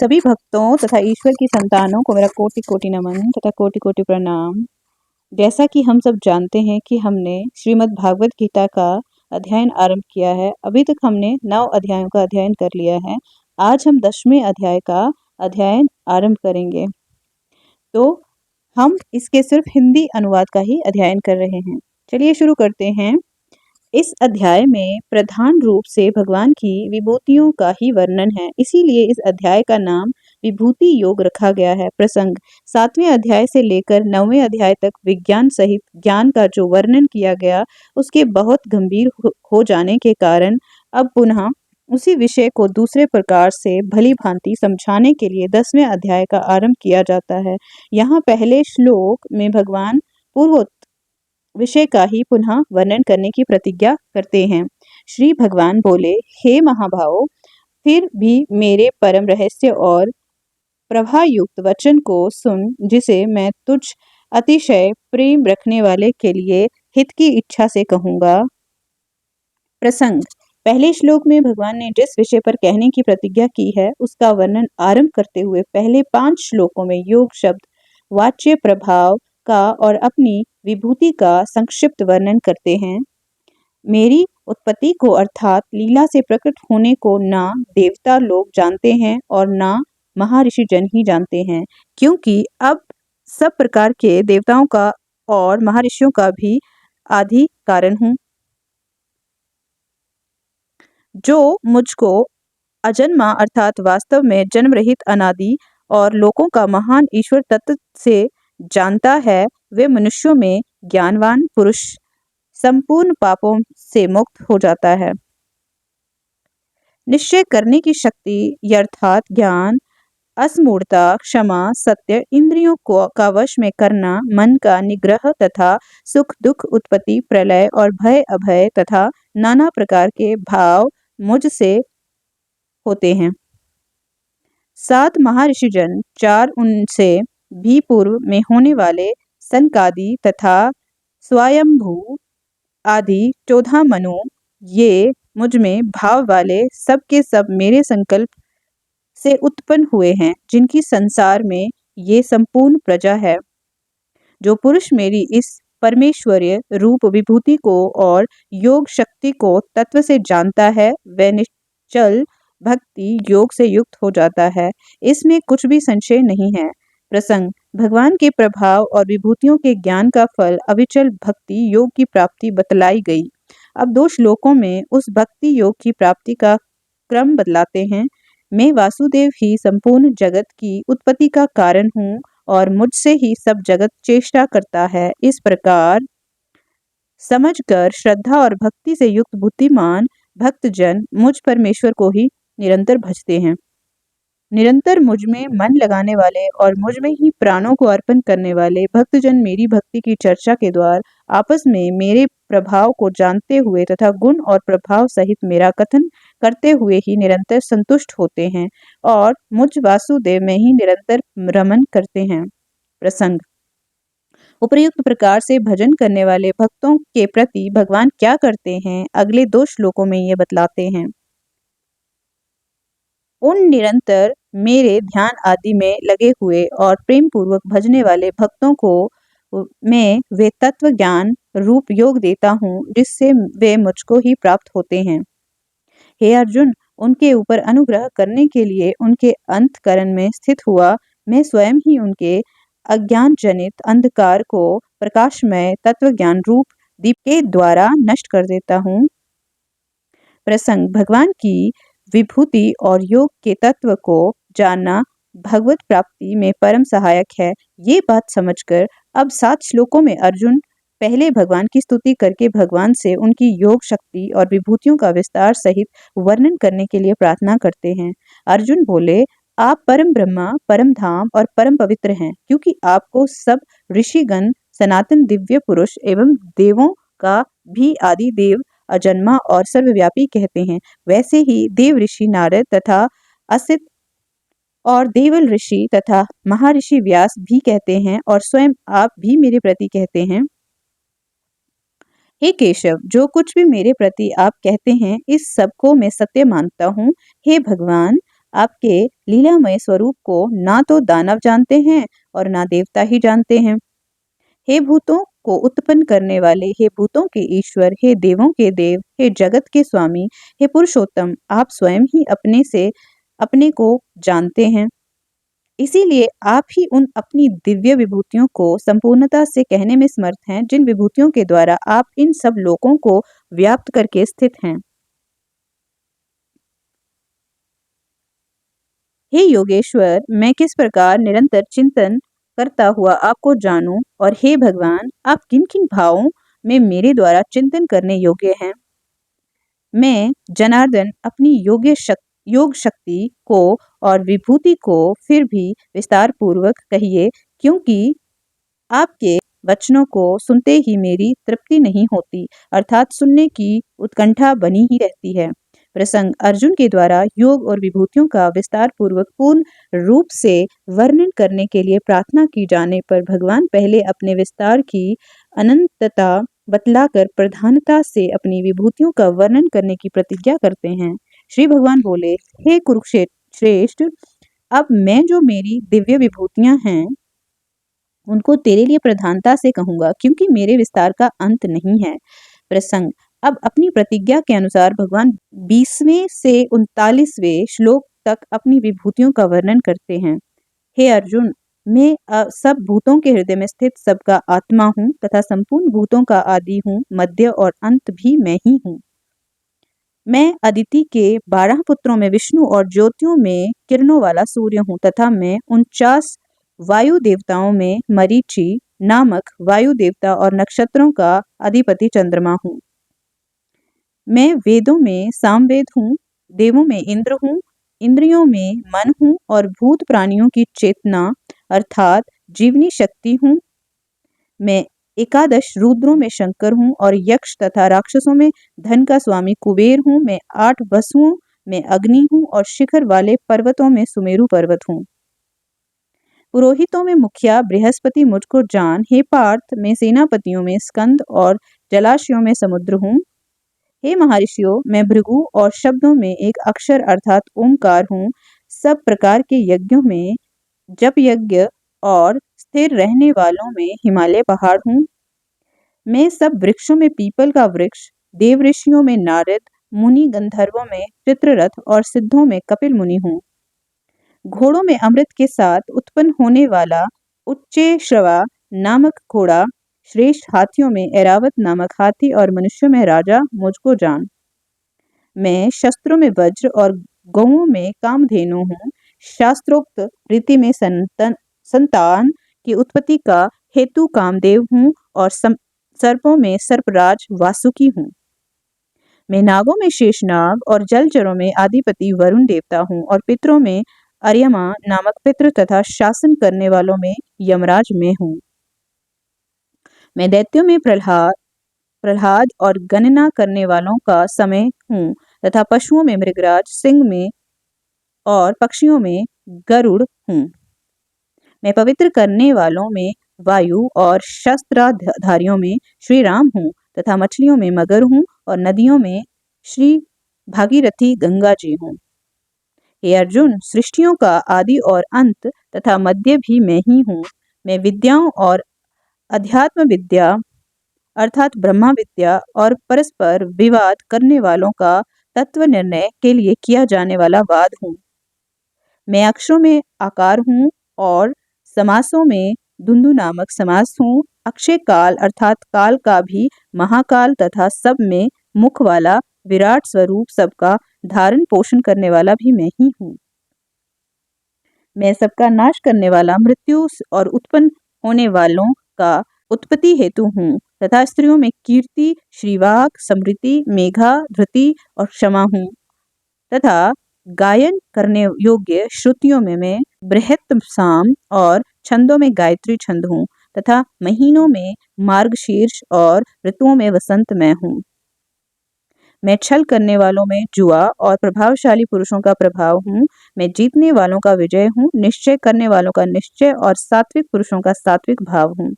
सभी भक्तों तथा ईश्वर की संतानों को मेरा कोटि कोटि नमन तथा कोटि कोटि प्रणाम। जैसा कि हम सब जानते हैं कि हमने श्रीमद् भागवत गीता का अध्ययन आरंभ किया है। अभी तक हमने 9 अध्यायों का अध्ययन कर लिया है। आज हम 10वें अध्याय का अध्ययन आरंभ करेंगे। तो हम इसके सिर्फ हिंदी अनुवाद का ही अध्ययन कर रहे हैं। चलिए शुरू करते हैं। इस अध्याय में प्रधान रूप से भगवान की विभूतियों का ही वर्णन है, इसीलिए इस अध्याय का नाम विभूति योग रखा गया है। प्रसंग 7वें अध्याय से लेकर 9वें अध्याय तक विज्ञान सहित ज्ञान का जो वर्णन किया गया उसके बहुत गंभीर हो जाने के कारण अब पुनः उसी विषय को दूसरे प्रकार से भली भांति समझाने के लिए 10वें अध्याय का आरंभ किया जाता है। यहाँ पहले श्लोक में भगवान पूर्वोक्त विषय का ही पुनः वर्णन करने की प्रतिज्ञा करते हैं। श्री भगवान बोले, हे महाभाव, फिर भी मेरे परम रहस्य और प्रभायुक्त वचन को सुन, जिसे मैं तुझ अतिशय प्रेम रखने वाले के लिए हित की इच्छा से कहूँगा। प्रसंग पहले श्लोक में भगवान ने जिस विषय पर कहने की प्रतिज्ञा की है उसका वर्णन आरंभ करते हुए पहले 5 श्लोकों में योग शब्द वाच्य प्रभाव का और अपनी विभूति का संक्षिप्त वर्णन करते हैं। मेरी उत्पत्ति को अर्थात लीला से प्रकट होने को ना देवता लोग जानते हैं और ना महर्षि जन ही जानते हैं, क्योंकि अब सब प्रकार के देवताओं का और महर्षियों का भी आदि कारण हूँ, जो मुझको अजन्मा अर्थात वास्तव में जन्म रहित अनादि और लोकों का महान ईश्वर तत्व से जानता है। वे मनुष्यों में ज्ञानवान पुरुष संपूर्ण पापों से मुक्त हो जाता है। निश्चय करने की शक्ति अर्थात ज्ञान, अस्मूर्ता, क्षमा, सत्य, इंद्रियों को का वश में करना, मन का निग्रह तथा सुख दुख, उत्पत्ति, प्रलय और भय अभय तथा नाना प्रकार के भाव मुझसे होते हैं। 7 महर्षि जन, 4 उनसे भी पूर्व में होने वाले सनकादि तथा स्वयंभू आदि 14 मनु, ये मुझ में भाव वाले सब के सब मेरे संकल्प से उत्पन्न हुए हैं, जिनकी संसार में ये संपूर्ण प्रजा है। जो पुरुष मेरी इस परमेश्वरीय रूप विभूति को और योग शक्ति को तत्व से जानता है, वह निश्चल भक्ति योग से युक्त हो जाता है। इसमें कुछ भी संशय नहीं है। प्रसंग भगवान के प्रभाव और विभूतियों के ज्ञान का फल अविचल भक्ति योग की प्राप्ति बतलाई गई। अब 2 श्लोकों में उस भक्ति योग की प्राप्ति का क्रम बतलाते हैं। मैं वासुदेव ही संपूर्ण जगत की उत्पत्ति का कारण हूँ और मुझसे ही सब जगत चेष्टा करता है। इस प्रकार समझकर श्रद्धा और भक्ति से युक्त बुद्धिमान भक्तजन मुझ परमेश्वर को ही निरंतर भजते हैं। निरंतर मुझ में मन लगाने वाले और मुझ में ही प्राणों को अर्पण करने वाले भक्तजन मेरी भक्ति की चर्चा के द्वारा आपस में मेरे प्रभाव को जानते हुए तथा गुण और प्रभाव सहित मेरा कथन करते हुए ही निरंतर संतुष्ट होते हैं और मुझ वासुदेव में ही निरंतर रमन करते हैं। प्रसंग उपर्युक्त प्रकार से भजन करने वाले भक्तों के प्रति भगवान क्या करते हैं, अगले 2 श्लोकों में ये बतलाते हैं। उन निरंतर मेरे ध्यान आदि में लगे हुए और प्रेम पूर्वक भजने वाले भक्तों को मैं वे तत्व ज्ञान रूप योग देता हूँ, जिससे वे मुझको ही प्राप्त होते हैं। हे अर्जुन, उनके ऊपर अनुग्रह करने के लिए उनके अंतकरण में स्थित हुआ मैं स्वयं ही उनके अज्ञान जनित अंधकार को प्रकाशमय तत्व ज्ञान रूप दीप के द्वारा नष्ट कर देता हूँ। प्रसंग भगवान की विभूति और योग के तत्व को जानना भगवत प्राप्ति में परम सहायक है। ये बात समझकर अब 7 श्लोकों में अर्जुन पहले भगवान की स्तुति करके भगवान से उनकी योग शक्ति और विभूतियों का विस्तार सहित वर्णन करने के लिए प्रार्थना करते हैं। अर्जुन बोले, आप परम ब्रह्मा, परम धाम और परम पवित्र हैं, क्योंकि आपको सब ऋषिगण सनातन दिव्य पुरुष एवं देवों का भी आदि देव, अजन्मा और सर्वव्यापी कहते हैं। वैसे ही देव ऋषि नारद तथा असित और देवल ऋषि तथा महर्षि व्यास भी कहते हैं और स्वयं आप भी मेरे प्रति कहते हैं। हे केशव, जो कुछ भी मेरे प्रति आप कहते हैं इस सब को मैं सत्य मानता हूँ। हे भगवान, आपके लीलामय स्वरूप को ना तो दानव जानते हैं और ना देवता ही जानते हैं। हे भूतों को उत्पन्न करने वाले, हे भूतों के ईश्वर, हे देवों के देव, हे जगत के स्वामी, हे पुरुषोत्तम, आप स्वयं ही अपने से अपने को जानते हैं। इसीलिए आप ही उन अपनी दिव्य विभूतियों को संपूर्णता से कहने में समर्थ हैं, जिन विभूतियों के द्वारा आप इन सब लोकों को व्याप्त करके स्थित हैं। हे योगेश्वर, मैं किस प्रकार निरंतर चिंतन करता हुआ आपको जानूं, और हे भगवान, आप किन किन भावों में मेरे द्वारा चिंतन करने योग्य हैं। मैं जनार्दन अपनी योग शक्ति को और विभूति को फिर भी विस्तार पूर्वक कहिए, क्योंकि आपके वचनों को सुनते ही मेरी तृप्ति नहीं होती, अर्थात सुनने की उत्कंठा बनी ही रहती है। प्रसंग अर्जुन के द्वारा योग और विभूतियों का विस्तार पूर्वक पूर्ण रूप से वर्णन करने के लिए प्रार्थना की जाने पर भगवान पहले अपने विस्तार की अनंतता बतलाकर प्रधानता से अपनी विभूतियों का वर्णन करने की प्रतिज्ञा करते हैं। श्री भगवान बोले, हे कुरुक्षेत्र श्रेष्ठ, अब मैं जो मेरी दिव्य विभूतियां हैं उनको तेरे लिए प्रधानता से कहूंगा, क्योंकि मेरे विस्तार का अंत नहीं है। प्रसंग अब अपनी प्रतिज्ञा के अनुसार भगवान 20वें से 39वें श्लोक तक अपनी विभूतियों का वर्णन करते हैं। हे अर्जुन, मैं सब भूतों के हृदय में स्थित सबका आत्मा हूँ तथा संपूर्ण भूतों का आदि हूँ, मध्य और अंत भी मैं ही हूँ। मैं अदिति के 12 पुत्रों में विष्णु और ज्योतियों में किरणों वाला सूर्य हूँ तथा मैं 49 वायु देवताओं में मरीचि नामक वायु देवता और नक्षत्रों का अधिपति चंद्रमा हूँ। मैं वेदों में सामवेद हूँ, देवों में इंद्र हूँ, इंद्रियों में मन हूँ और भूत प्राणियों की चेतना अर्थात जीवनी शक्ति हूँ। मैं 11 रुद्रों में शंकर हूँ और यक्ष तथा राक्षसों में धन का स्वामी कुबेर हूँ। मैं 8 वसुओं में अग्नि हूँ और शिखर वाले पर्वतों में सुमेरु पर्वत हूँ। पुरोहितों में मुखिया बृहस्पति मुझको जान। हे पार्थ, मैं सेनापतियों में स्कंद और जलाशयों में समुद्र हूँ। हे महर्षियों, मैं भृगु और शब्दों में एक अक्षर अर्थात ओंकार हूँ। सब प्रकार के यज्ञों में जप यज्ञ और स्थिर रहने वालों में हिमालय पहाड़ हूँ। मैं सब वृक्षों में पीपल का वृक्ष, देव ऋषियों में नारद मुनि, गंधर्वों में चित्ररथ और सिद्धों में कपिल मुनि हूँ। घोड़ों में अमृत के साथ उत्पन्न होने वाला उच्चैश्रवा नामक घोड़ा, श्रेष्ठ हाथियों में ऐरावत नामक हाथी और मनुष्यों में राजा मुझको जान। मैं शस्त्रों में वज्र और गौओं में कामधेनु हूँ। शास्त्रोक्त रीति में संतान की उत्पत्ति का हेतु कामदेव हूँ और सर्पों में सर्पराज वासुकी हूँ। मैं नागों में शेषनाग और जलचरों में आदिपति वरुण देवता हूँ और पितरों में अर्यमा नामक पितृ तथा शासन करने वालों में यमराज मैं हूँ। मैं दैत्यों में प्रहलाद और गणना करने वालों का समय हूँ तथा पशुओं में मृगराज, सिंह में और पक्षियों में गरुड़ हूँ। मैं पवित्र करने वालों में वायु और शस्त्रधारियों में श्री राम हूँ तथा मछलियों में मगर हूँ और नदियों में श्री भागीरथी गंगा जी हूँ। हे अर्जुन, सृष्टियों का आदि और अंत तथा मध्य भी मैं ही हूँ। मैं विद्याओं और अध्यात्म विद्या अर्थात ब्रह्मा विद्या और परस्पर विवाद करने वालों का तत्व निर्णय के लिए किया जाने वाला वाद हूँ। मैं अक्षरों में आकार हूँ और समासों में धुंधु नामक समास हूँ। अक्षय काल अर्थात काल का भी महाकाल तथा सब में मुख वाला विराट स्वरूप सबका धारण पोषण करने वाला भी मैं ही हूँ। मैं सबका नाश करने वाला, मृत्यु और उत्पन्न होने वालों का उत्पत्ति हेतु हूँ तथा स्त्रियों में कीर्ति, श्रीवाक, समृति, मेघा, धृति और क्षमा हूँ तथा गायन करने योग्य श्रुतियों में मैं बृहत साम और छंदों में गायत्री छंद हूँ तथा महीनों में मार्गशीर्ष और ऋतुओं में वसंत मैं हूँ। मैं छल करने वालों में जुआ और प्रभावशाली पुरुषों का प्रभाव हूँ। मैं जीतने वालों का विजय हूँ, निश्चय करने वालों का निश्चय और सात्विक पुरुषों का सात्विक भाव हूँ।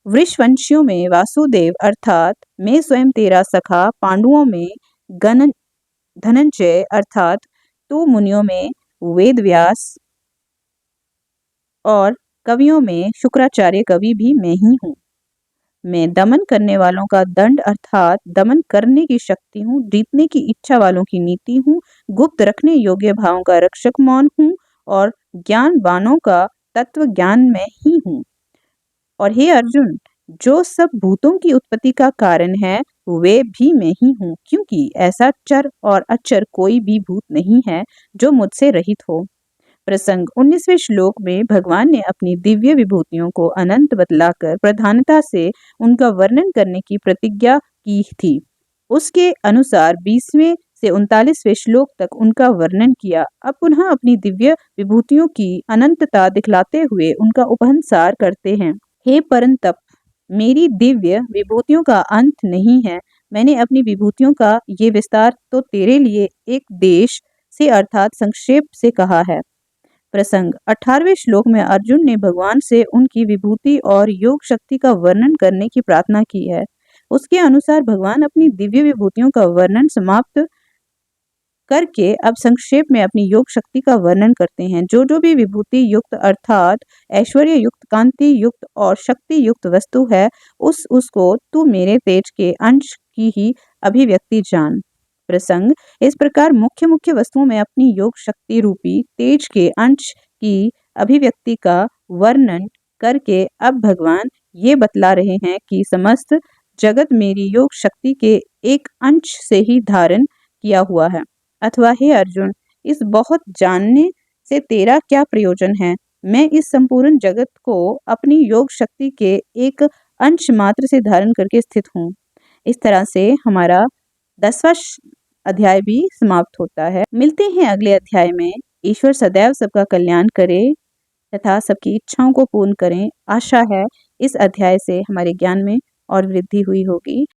वृषवंशियों में वासुदेव अर्थात मैं स्वयं तेरा सखा, पांडवों में धनंजय अर्थात तो मुनियों में वेद व्यास और कवियों में शुक्राचार्य कवि भी मैं ही हूँ। मैं दमन करने वालों का दंड अर्थात दमन करने की शक्ति हूँ, जीतने की इच्छा वालों की नीति हूँ, गुप्त रखने योग्य भावों का रक्षक मौन हूँ और ज्ञानवानों का तत्व ज्ञान में ही हूँ। और हे अर्जुन, जो सब भूतों की उत्पत्ति का कारण है वे भी मैं ही हूँ, क्योंकि ऐसा चर और अचर कोई भी भूत नहीं है जो मुझसे रहित हो। प्रसंग 19वें श्लोक में भगवान ने अपनी दिव्य विभूतियों को अनंत बतलाकर प्रधानता से उनका वर्णन करने की प्रतिज्ञा की थी। उसके अनुसार 20वें से 39वें श्लोक तक उनका वर्णन किया। अब पुनः अपनी दिव्य विभूतियों की अनंतता दिखलाते हुए उनका उपसंहार करते हैं। हे परंतप, मेरी दिव्य विभूतियों का अंत नहीं है। मैंने अपनी विभूतियों का ये विस्तार तो तेरे लिए एक देश से अर्थात संक्षेप से कहा है। प्रसंग 18वें श्लोक में अर्जुन ने भगवान से उनकी विभूति और योग शक्ति का वर्णन करने की प्रार्थना की है। उसके अनुसार भगवान अपनी दिव्य विभूतियों का वर्णन समाप्त करके अब संक्षेप में अपनी योग शक्ति का वर्णन करते हैं। जो भी विभूति युक्त अर्थात ऐश्वर्य युक्त, कांति युक्त और शक्ति युक्त वस्तु है उसको तू मेरे तेज के अंश की ही अभिव्यक्ति जान। प्रसंग इस प्रकार मुख्य मुख्य वस्तुओं में अपनी योग शक्ति रूपी तेज के अंश की अभिव्यक्ति का वर्णन करके अब भगवान ये बतला रहे हैं कि समस्त जगत मेरी योग शक्ति के एक अंश से ही धारण किया हुआ है। अथवा हे अर्जुन, इस बहुत जानने से तेरा क्या प्रयोजन है? मैं इस संपूर्ण जगत को अपनी योग शक्ति के एक अंश मात्र से धारण करके स्थित हूँ। इस तरह से हमारा 10वां अध्याय भी समाप्त होता है। मिलते हैं अगले अध्याय में। ईश्वर सदैव सबका कल्याण करे तथा सबकी इच्छाओं को पूर्ण करें। आशा है इस अध्याय से हमारे ज्ञान में और वृद्धि हुई होगी।